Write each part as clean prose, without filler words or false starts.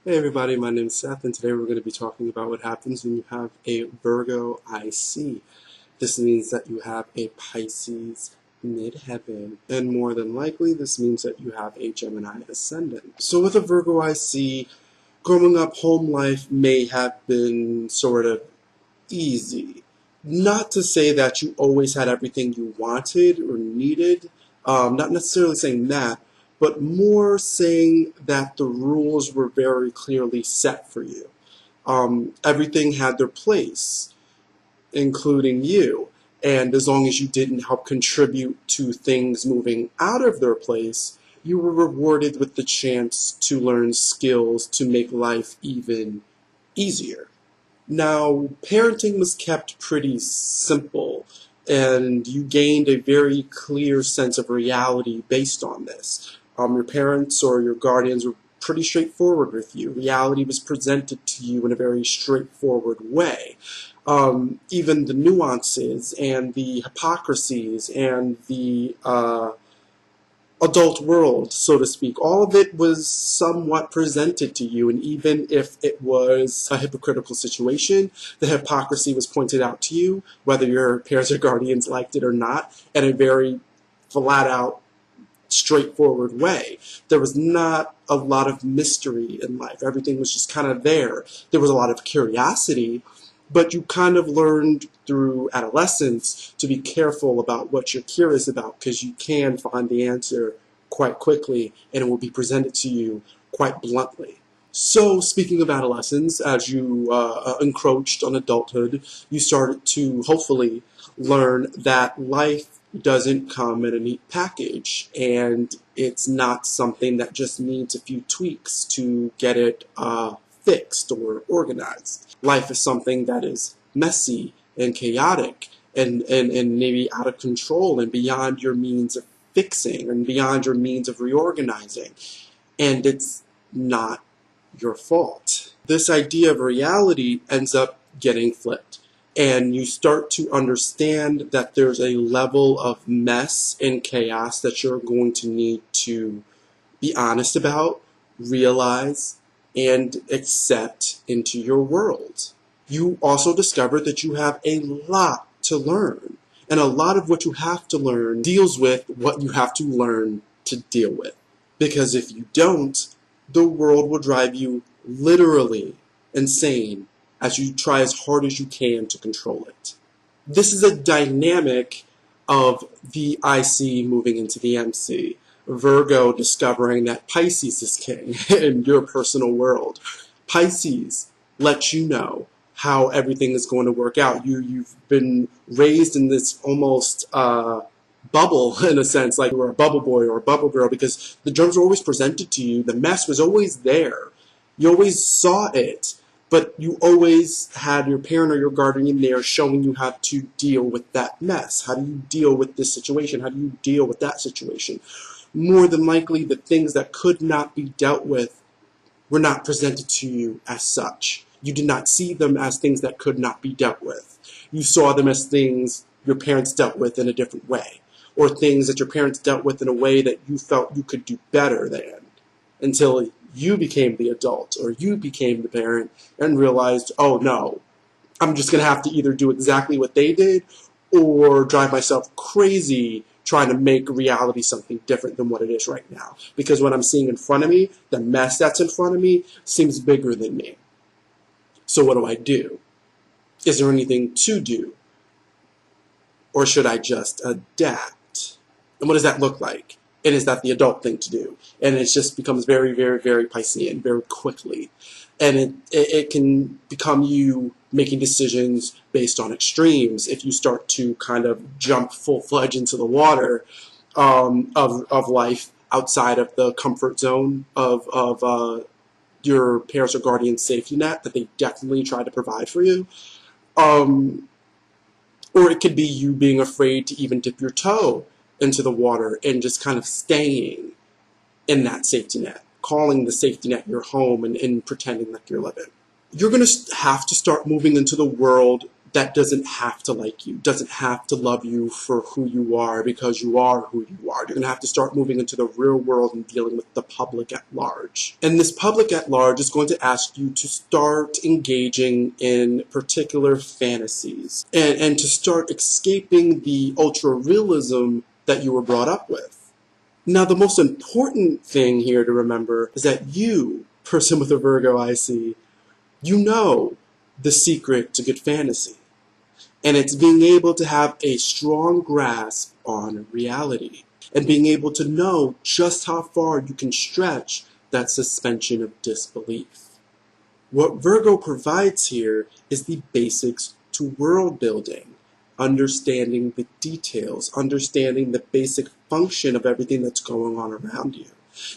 Hey everybody, my name is Seth, and today we're going to be talking about what happens when you have a Virgo IC. This means that you have a Pisces midheaven, and more than likely this means that you have a Gemini ascendant. So with a Virgo IC, growing up, home life may have been sort of easy. Not to say that you always had everything you wanted or needed, not necessarily saying that, but more saying that the rules were very clearly set for you. Everything had their place, including you. And as long as you didn't help contribute to things moving out of their place, you were rewarded with the chance to learn skills to make life even easier. Now, parenting was kept pretty simple, and you gained a very clear sense of reality based on this. Your parents or your guardians were pretty straightforward with you. Reality was presented to you in a very straightforward way. Even the nuances and the hypocrisies and the adult world, so to speak. All of it was somewhat presented to you, and even if it was a hypocritical situation, the hypocrisy was pointed out to you, whether your parents or guardians liked it or not, in a very flat-out, straightforward way. There was not a lot of mystery in life. Everything was just kind of there. There was a lot of curiosity, but you kind of learned through adolescence to be careful about what you're curious about, because you can find the answer quite quickly and it will be presented to you quite bluntly. So, speaking of adolescence, as you encroached on adulthood, you started to hopefully learn that life doesn't come in a neat package, and it's not something that just needs a few tweaks to get it fixed or organized. Life is something that is messy and chaotic and maybe out of control and beyond your means of fixing and beyond your means of reorganizing. And it's not your fault. This idea of reality ends up getting flipped. And you start to understand that there's a level of mess and chaos that you're going to need to be honest about, realize, and accept into your world. You also discover that you have a lot to learn. And a lot of what you have to learn deals with what you have to learn to deal with. Because if you don't, the world will drive you literally insane as you try as hard as you can to control it. This is a dynamic of the IC moving into the MC. Virgo discovering that Pisces is king in your personal world. Pisces lets you know how everything is going to work out. You've been raised in this almost bubble, in a sense, like you were a bubble boy or a bubble girl, because the germs were always presented to you. The mess was always there. You always saw it, but you always had your parent or your guardian there showing you how to deal with that mess. How do you deal with this situation? How do you deal with that situation? More than likely, the things that could not be dealt with were not presented to you as such. You did not see them as things that could not be dealt with. You saw them as things your parents dealt with in a different way, or things that your parents dealt with in a way that you felt you could do better than, until you became the adult or you became the parent and realized, oh no, I'm just going to have to either do exactly what they did or drive myself crazy trying to make reality something different than what it is right now. Because what I'm seeing in front of me, the mess that's in front of me, seems bigger than me. So what do I do? Is there anything to do? Or should I just adapt? And what does that look like? And is that the adult thing to do? And it just becomes very, very, very Piscean very quickly. And it can become you making decisions based on extremes if you start to kind of jump full-fledged into the water of life outside of the comfort zone of your parents or guardian's safety net that they definitely try to provide for you. Or it could be you being afraid to even dip your toe into the water and just kind of staying in that safety net, calling the safety net your home and pretending like you're living. You're going to have to start moving into the world that doesn't have to like you, doesn't have to love you for who you are because you are who you are. You're going to have to start moving into the real world and dealing with the public at large. And this public at large is going to ask you to start engaging in particular fantasies and to start escaping the ultra realism that you were brought up with. Now, the most important thing here to remember is that you, person with a Virgo IC, you know the secret to good fantasy. And it's being able to have a strong grasp on reality and being able to know just how far you can stretch that suspension of disbelief. What Virgo provides here is the basics to world building, understanding the details, understanding the basic function of everything that's going on around you.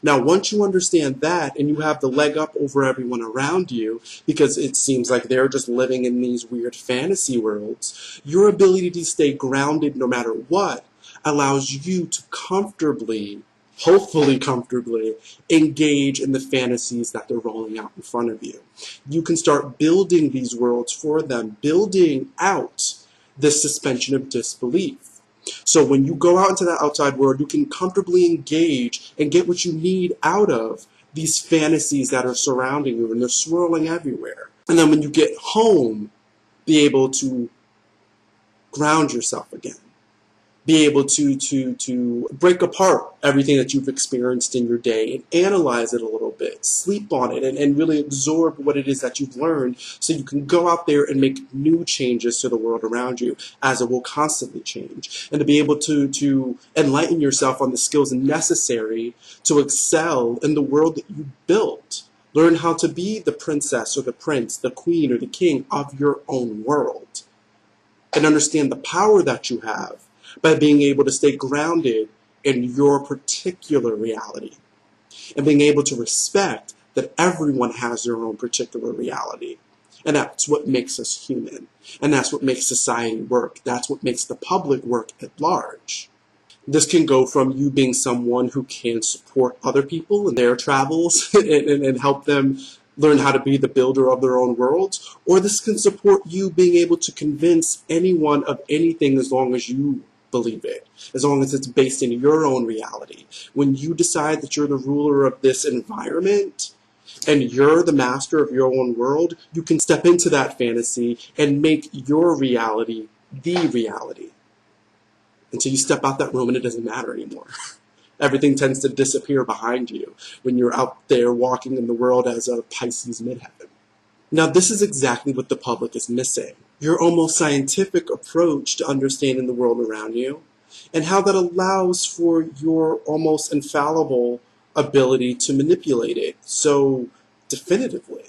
Now, once you understand that and you have the leg up over everyone around you, because it seems like they're just living in these weird fantasy worlds, your ability to stay grounded no matter what allows you to comfortably, hopefully comfortably, engage in the fantasies that they're rolling out in front of you. You can start building these worlds for them, building out this suspension of disbelief. So when you go out into that outside world, you can comfortably engage and get what you need out of these fantasies that are surrounding you and they're swirling everywhere. And then when you get home, be able to ground yourself again. Be able to break apart everything that you've experienced in your day and analyze it a little bit, sleep on it, and really absorb what it is that you've learned so you can go out there and make new changes to the world around you, as it will constantly change. And to be able to enlighten yourself on the skills necessary to excel in the world that you built. Learn how to be the princess or the prince, the queen or the king of your own world. And understand the power that you have by being able to stay grounded in your particular reality and being able to respect that everyone has their own particular reality. And that's what makes us human. And that's what makes society work. That's what makes the public work at large. This can go from you being someone who can support other people in their travels and help them learn how to be the builder of their own worlds, or this can support you being able to convince anyone of anything as long as you believe it, as long as it's based in your own reality. When you decide that you're the ruler of this environment and you're the master of your own world, you can step into that fantasy and make your reality the reality. Until you step out that room and it doesn't matter anymore. Everything tends to disappear behind you when you're out there walking in the world as a Pisces midheaven. Now, this is exactly what the public is missing. Your almost scientific approach to understanding the world around you, and how that allows for your almost infallible ability to manipulate it so definitively.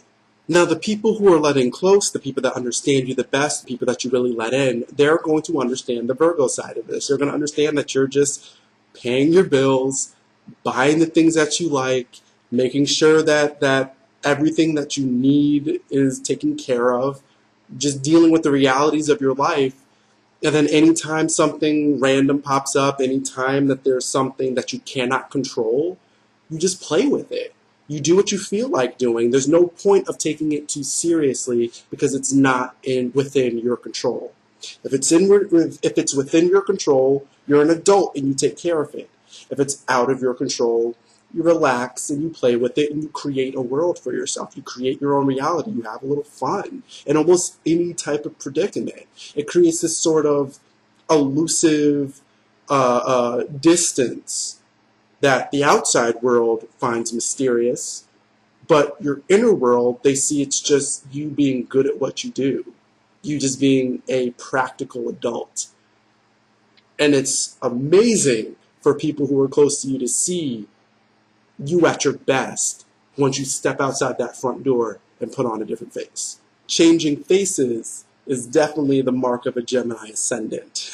Now, the people who are let in close, the people that understand you the best, the people that you really let in, they're going to understand the Virgo side of this. They're going to understand that you're just paying your bills, buying the things that you like, making sure that everything that you need is taken care of, just dealing with the realities of your life. And then anytime something random pops up, anytime that there's something that you cannot control, you just play with it. You do what you feel like doing. There's no point of taking it too seriously because it's not within your control. If it's within your control, you're an adult and you take care of it. If it's out of your control, you relax and you play with it and you create a world for yourself. You create your own reality. You have a little fun in almost any type of predicament. It creates this sort of elusive distance that the outside world finds mysterious, but your inner world, they see it's just you being good at what you do. You just being a practical adult. And it's amazing for people who are close to you to see you at your best once you step outside that front door and put on a different face. Changing faces is definitely the mark of a Gemini ascendant.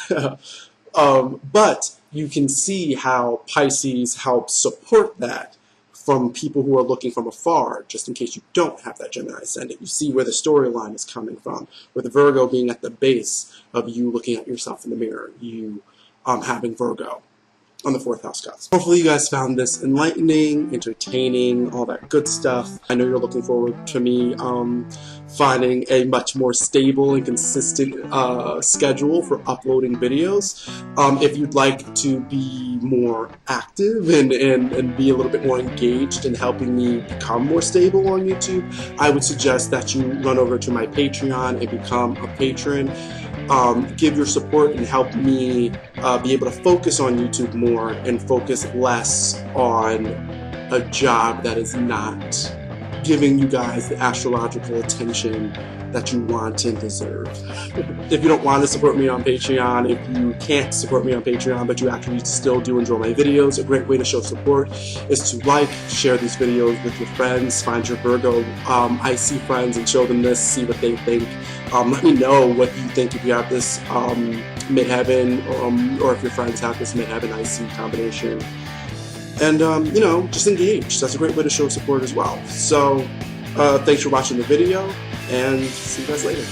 But you can see how Pisces helps support that from people who are looking from afar, just in case you don't have that Gemini ascendant. You see where the storyline is coming from, with the Virgo being at the base of you looking at yourself in the mirror, you having Virgo. on the 4th house cusp. Hopefully you guys found this enlightening, entertaining, all that good stuff. I know you're looking forward to me finding a much more stable and consistent schedule for uploading videos. If you'd like to be more active and be a little bit more engaged in helping me become more stable on YouTube, I would suggest that you run over to my Patreon and become a patron. Give your support and help me be able to focus on YouTube more and focus less on a job that is not giving you guys the astrological attention that you want and deserve. If you don't want to support me on Patreon, if you can't support me on Patreon, but you actually still do enjoy my videos, a great way to show support is to like, share these videos with your friends, find your Virgo IC friends and show them this, see what they think. Let me know what you think if you have this midheaven or if your friends have this midheaven IC combination. And, you know, just engage. That's a great way to show support as well. So, thanks for watching the video, and see you guys later.